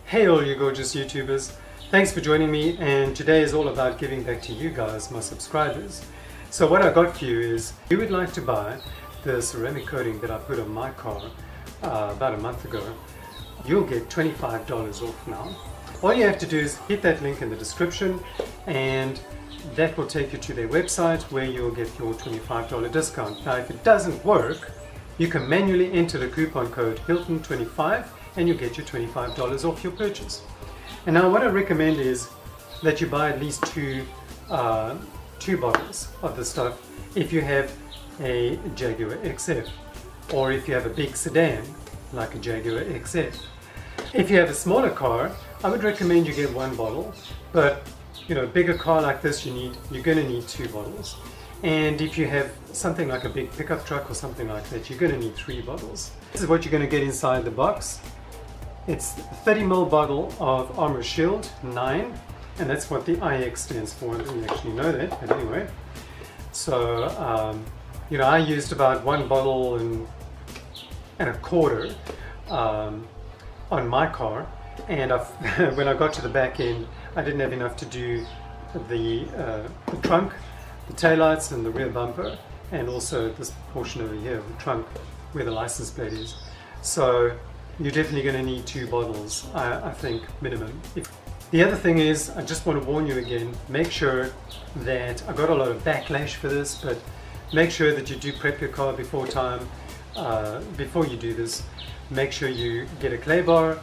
Hey all you gorgeous YouTubers, thanks for joining me, and today is all about giving back to you guys, my subscribers. So what I got for you is, if you would like to buy the ceramic coating that I put on my car about a month ago, you'll get $25 off now. All you have to do is hit that link in the description and that will take you to their website where you'll get your $25 discount. Now if it doesn't work, you can manually enter the coupon code Hilton25 and you'll get your $25 off your purchase. And now what I recommend is that you buy at least two bottles of the stuff if you have a Jaguar XF, or if you have a big sedan like a Jaguar XF. If you have a smaller car, I would recommend you get one bottle, but you know, a bigger car like this, you're going to need 2 bottles. And if you have something like a big pickup truck or something like that, you're going to need 3 bottles. This is what you're going to get inside the box. It's a 30ml bottle of Armor Shield 9, and that's what the IX stands for. I didn't actually know that, but anyway. So, you know, I used about 1 bottle and a quarter on my car, and when I got to the back end, I didn't have enough to do the trunk, the taillights and the rear bumper, and also this portion over here, the trunk, where the license plate is. So you're definitely going to need 2 bottles, I think, minimum. The other thing is, I just want to warn you again, make sure that, I got a lot of backlash for this, but make sure that you do prep your car before time. Before you do this, make sure you get a clay bar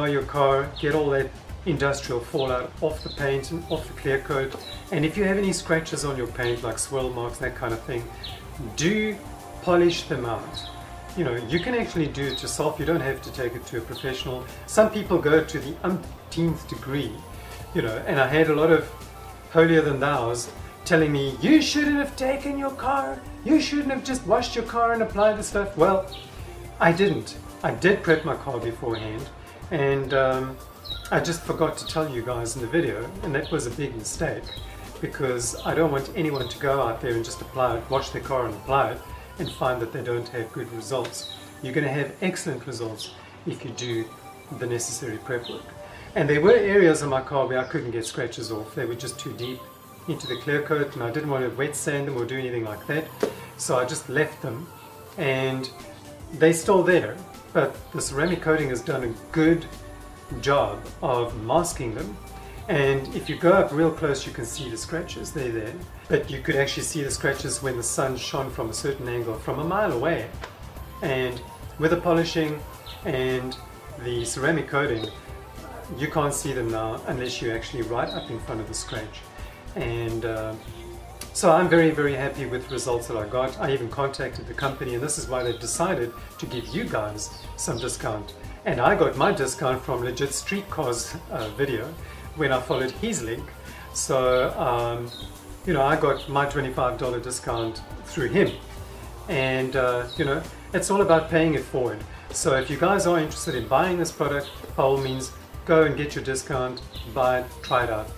your car, get all that industrial fallout off the paint and off the clear coat, and if you have any scratches on your paint like swirl marks, that kind of thing, do polish them out. You know, you can actually do it yourself, you don't have to take it to a professional. Some people go to the umpteenth degree, you know, and I had a lot of holier than thous telling me, you shouldn't have taken your car, you shouldn't have just washed your car and applied the stuff. Well, I didn't. I did prep my car beforehand, and I just forgot to tell you guys in the video, and that was a big mistake, because I don't want anyone to go out there and just apply it, wash their car and apply it, and find that they don't have good results. You're going to have excellent results if you do the necessary prep work. And there were areas on my car where I couldn't get scratches off. They were just too deep into the clear coat, and I didn't want to wet sand them or do anything like that. So I just left them, and they're still there. But the ceramic coating has done a good job of masking them. And if you go up real close, you can see the scratches, they're there. But you could actually see the scratches when the sun shone from a certain angle from a mile away. And with the polishing and the ceramic coating, you can't see them now unless you're actually right up in front of the scratch. And so I'm very, very happy with the results that I got. I even contacted the company, and this is why they decided to give you guys some discount. And I got my discount from Legit Street Cars video when I followed his link. So, you know, I got my $25 discount through him. And, you know, it's all about paying it forward. So if you guys are interested in buying this product, by all means, go and get your discount, buy it, try it out.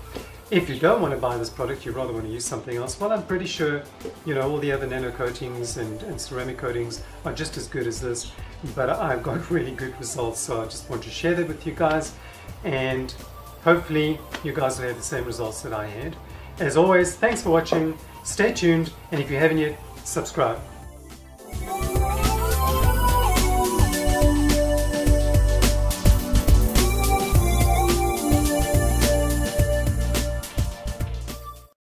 If you don't want to buy this product, you rather want to use something else, well, I'm pretty sure, you know, all the other nano coatings and ceramic coatings are just as good as this, but I've got really good results, so I just want to share that with you guys, and hopefully you guys will have the same results that I had. As always, thanks for watching, stay tuned, and if you haven't yet, subscribe.